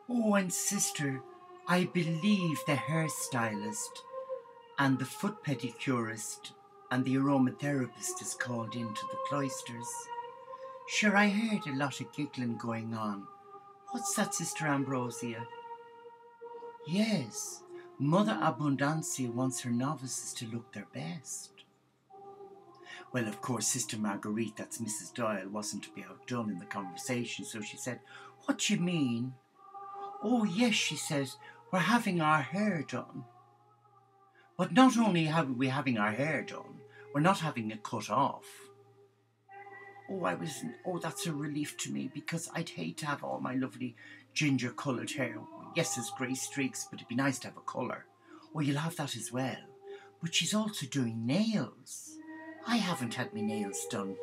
Oh, and sister, I believe the hairstylist and the foot pedicurist and the aromatherapist is called into the cloisters. Sure, I heard a lot of giggling going on. What's that, Sister Ambrosia? Yes, Mother Abundancia wants her novices to look their best. Well, of course, Sister Marguerite, that's Mrs. Doyle, wasn't to be outdone in the conversation, so she said, "What do you mean?" "Oh, yes," she says, "we're having our hair done. But not only are we having our hair done, we're not having it cut off." Oh, that's a relief to me, because I'd hate to have all my lovely ginger-coloured hair. Yes, there's grey streaks, but it'd be nice to have a colour. Oh, you'll have that as well. But she's also doing nails. I haven't had my nails done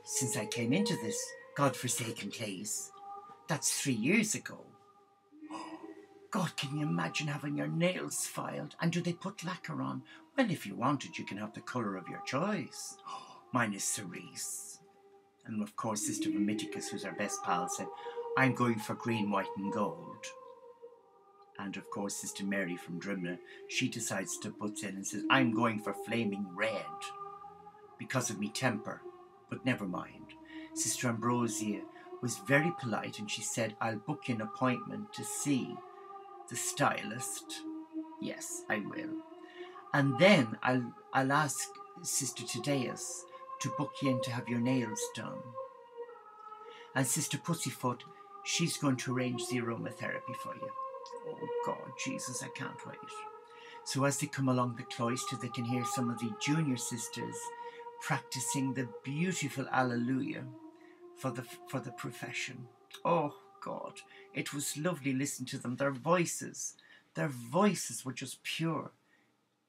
since I came into this godforsaken place. That's 3 years ago. God, can you imagine having your nails filed? And do they put lacquer on? Well, if you wanted, you can have the colour of your choice. Mine is cerise. And of course, Sister Vomiticus, who's our best pal, said, "I'm going for green, white and gold." And of course, Sister Mary from Drimna, she decides to put in and says, "I'm going for flaming red because of me temper." But never mind. Sister Ambrosia was very polite and she said, "I'll book you an appointment to see the stylist." Yes, I will. And then I'll ask Sister Tadeus to book you in to have your nails done. And Sister Pussyfoot, she's going to arrange the aromatherapy for you. Oh God, Jesus, I can't wait. So as they come along the cloister, they can hear some of the junior sisters practicing the beautiful Alleluia for the profession. Oh God, it was lovely listening to them. Their voices were just pure.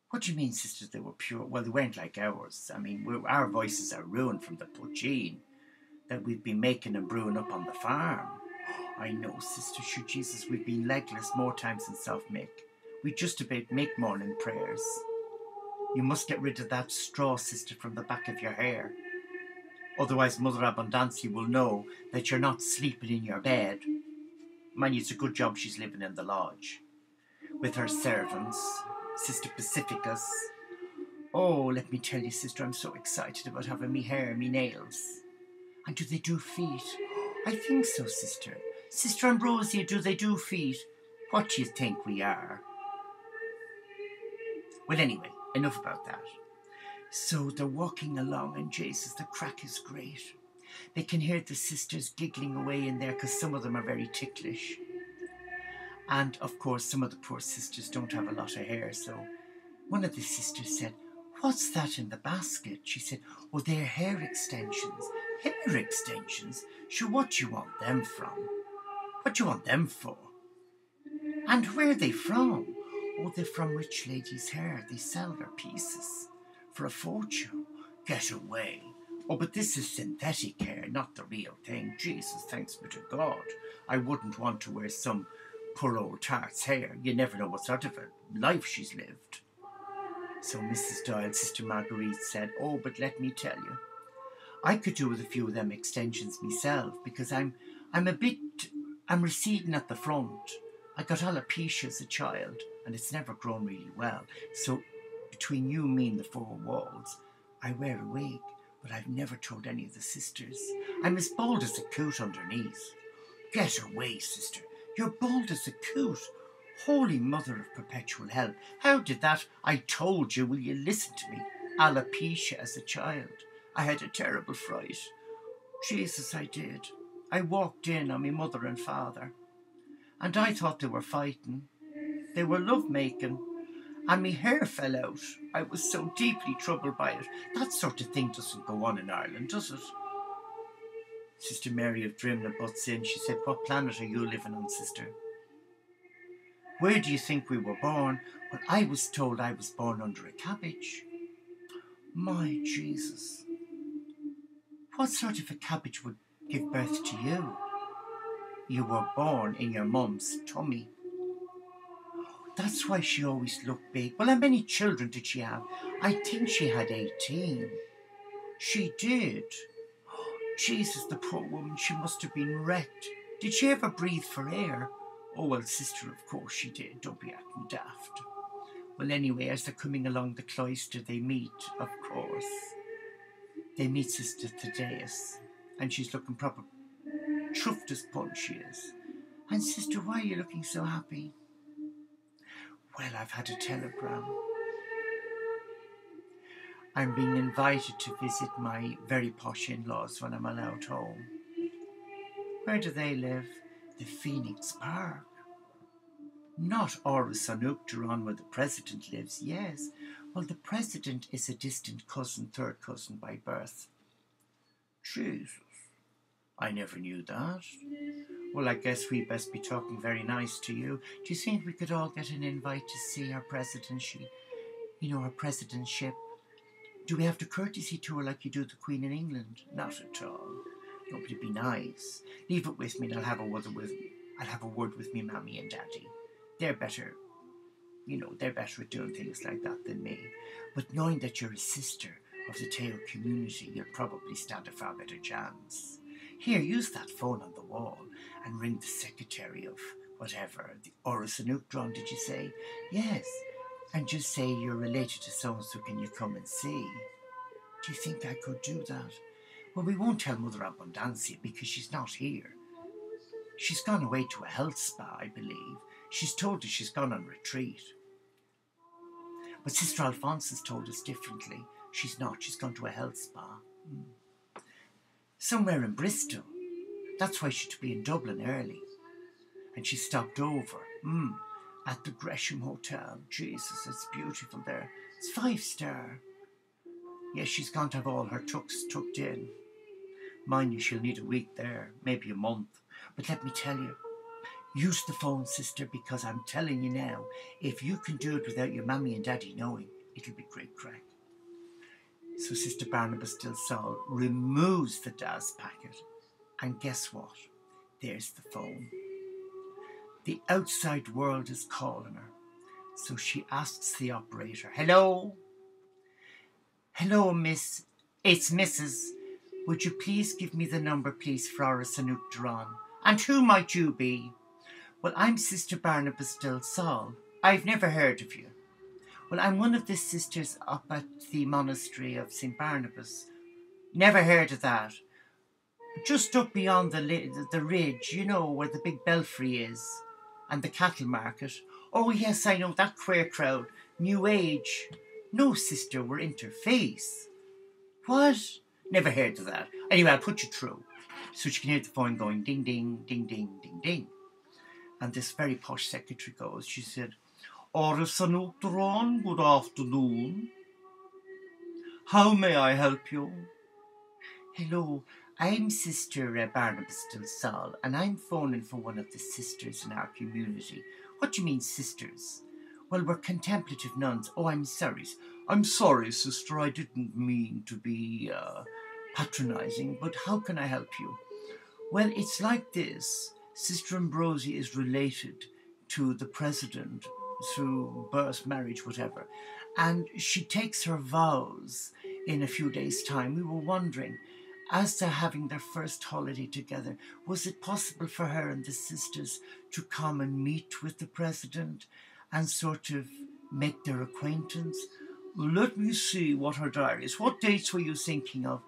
What do you mean, sisters, they were pure? Well, they weren't like ours. I mean, our voices are ruined from the poaching that we've been making and brewing up on the farm. I know, sister, sure Jesus, we've been legless more times than self-make. We just about make morning prayers. You must get rid of that straw, sister, from the back of your hair. Otherwise, Mother Abundancia will know that you're not sleeping in your bed. Mind you, it's a good job she's living in the lodge with her servants, Sister Pacificus. Oh, let me tell you, sister, I'm so excited about having me hair, me nails. And do they do feet? I think so, sister. Sister Ambrosia, do they do feet? What do you think we are? Well, anyway, enough about that. So they're walking along, and Jesus, the crack is great. They can hear the sisters giggling away in there because some of them are very ticklish. And, of course, some of the poor sisters don't have a lot of hair, so one of the sisters said, "What's that in the basket?" She said, "Oh, they're hair extensions." "Hair extensions? Sure, what do you want them from? What do you want them for? And where are they from?" "Oh, they're from rich ladies' hair. They sell their pieces for a fortune." "Get away." "Oh, but this is synthetic hair, not the real thing." Jesus, thanks be to God. I wouldn't want to wear some poor old tart's hair. You never know what sort of a life she's lived. So Mrs. Doyle, Sister Marguerite, said, "Oh, but let me tell you, I could do with a few of them extensions myself, because I'm receding at the front. I got alopecia as a child, and it's never grown really well. So between you, me, and the four walls, I wear a wig, but I've never told any of the sisters. I'm as bald as a coot underneath." "Get away, sister. You're bald as a coot. Holy Mother of Perpetual Help. How did that? I told you, will you listen to me? Alopecia as a child. I had a terrible fright. Jesus, I did. I walked in on my mother and father, and I thought they were fighting. They were love-making, and my hair fell out. I was so deeply troubled by it. That sort of thing doesn't go on in Ireland, does it?" Sister Mary of Drimna butts in. She said, "What planet are you living on, sister? Where do you think we were born?" "Well, I was told I was born under a cabbage." "My Jesus. What sort of a cabbage would give birth to you?" "You were born in your mum's tummy." "That's why she always looked big." "Well, how many children did she have?" "I think she had 18. "She did. Jesus, the poor woman, she must have been wrecked. Did she ever breathe for air?" Oh, well, sister, of course she did. Don't be acting daft. Well, anyway, as they're coming along the cloister, they meet, of course. They meet Sister Thaddeus, and she's looking proper chuffed as punch, she is. And sister, why are you looking so happy? Well, I've had a telegram. I'm being invited to visit my very posh in-laws when I'm allowed home. Where do they live? The Phoenix Park. Not Oris on Uachtaráin where the president lives, yes. Well, the president is a distant cousin, third cousin by birth. Jesus, I never knew that. Well, I guess we best be talking very nice to you. Do you think we could all get an invite to see her presidency? You know, her presidentship? Do we have to courtesy to her like you do the Queen in England? Not at all. No, but it'd be nice. Leave it with me and I'll have a word with me mammy and daddy. They're better, they're better at doing things like that than me. But knowing that you're a sister of the Teo community, you'll probably stand a far better chance. Here, use that phone on the wall and ring the secretary of whatever, the Oris and Uachtaráin, did you say? Yes. And just say you're related to so-and-so, can you come and see? Do you think I could do that? Well, we won't tell Mother Abundancia because she's not here. She's gone away to a health spa, I believe. She's told us she's gone on retreat. But Sister Alphonsus told us differently. She's not. She's gone to a health spa. Somewhere in Bristol. That's why she'd be in Dublin early. And she stopped over. At the Gresham Hotel. Jesus, it's beautiful there. It's 5-star. Yes, she's going to have all her tucked in. Mind you, she'll need a week there, maybe a month. But let me tell you, use the phone, sister, because I'm telling you now, if you can do it without your mammy and daddy knowing, it'll be great crack. So Sister Barnabas Del Sol removes the DAS packet, and guess what? There's the phone. The outside world is calling her. So she asks the operator, hello? Hello, miss. It's Mrs. Would you please give me the number, please, for Oris and Uachtaráin? And who might you be? Well, I'm Sister Barnabas Del Sol. I've never heard of you. Well, I'm one of the sisters up at the monastery of St. Barnabas. Never heard of that. Just up beyond the ridge, you know, where the big belfry is. And the cattle market. Oh, yes, I know, that queer crowd. New Age. No, sister, we're interface. What? Never heard of that. Anyway, I'll put you through. So she can hear the phone going ding, ding, ding, ding, ding, ding. And this very posh secretary goes, she said, Oris and Uachtaráin, good afternoon. How may I help you? Hello, I'm Sister Barnabas Del Sol, and I'm phoning for one of the sisters in our community. What do you mean, sisters? Well, we're contemplative nuns. Oh, I'm sorry. I'm sorry, sister. I didn't mean to be patronising, but how can I help you? Well, it's like this. Sister Ambrosia is related to the president through birth, marriage, whatever. And she takes her vows in a few days' time. We were wondering, as they're having their first holiday together, was it possible for her and the sisters to come and meet with the president and sort of make their acquaintance? Let me see what her diary is. What dates were you thinking of?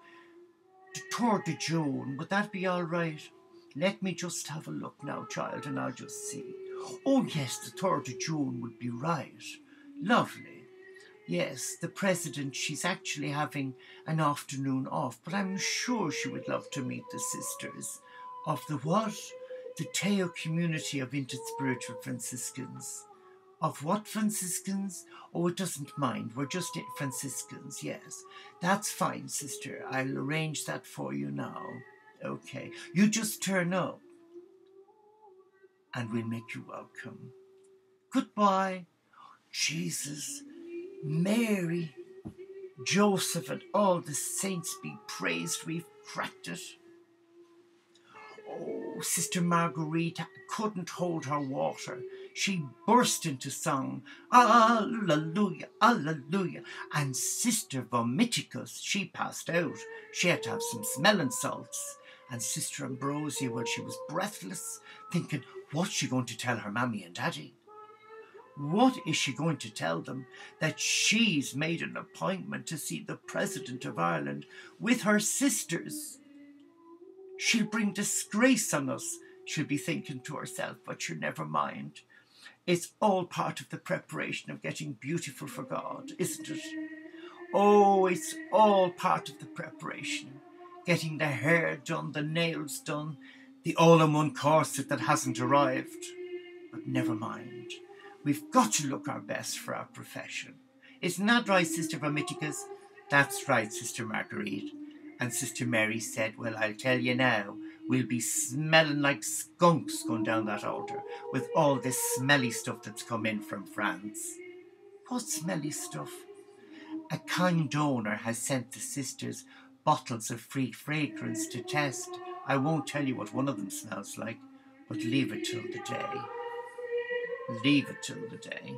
The 3rd of June. Would that be all right? Let me just have a look now, child, and I'll just see. Oh, yes, the 3rd of June would be right. Lovely. Yes, the president, she's actually having an afternoon off, but I'm sure she would love to meet the sisters of the what? The Teo community of Interspiritual Franciscans. Of what Franciscans? Oh, it doesn't mind. We're just Franciscans, yes. That's fine, sister. I'll arrange that for you now. Okay. You just turn up and we'll make you welcome. Goodbye. Jesus, Mary, Joseph, and all the saints be praised. We've cracked it. Oh, Sister Marguerite couldn't hold her water. She burst into song. Alleluia, alleluia. And Sister Vomiticus, she passed out. She had to have some smelling salts. And Sister Ambrosia, well, she was breathless, thinking, what's she going to tell her mammy and daddy? What is she going to tell them? That she's made an appointment to see the President of Ireland with her sisters. She'll bring disgrace on us, she'll be thinking to herself, but she'll never mind. It's all part of the preparation of getting beautiful for God, isn't it? Oh, it's all part of the preparation. Getting the hair done, the nails done, the all-in-one corset that hasn't arrived. But never mind. We've got to look our best for our profession. Isn't that right, Sister Vermiticus? That's right, Sister Marguerite. And Sister Mary said, well, I'll tell you now, we'll be smelling like skunks going down that altar with all this smelly stuff that's come in from France. What smelly stuff? A kind donor has sent the sisters bottles of free fragrance to test. I won't tell you what one of them smells like, but leave it till the day. Leave it till the day.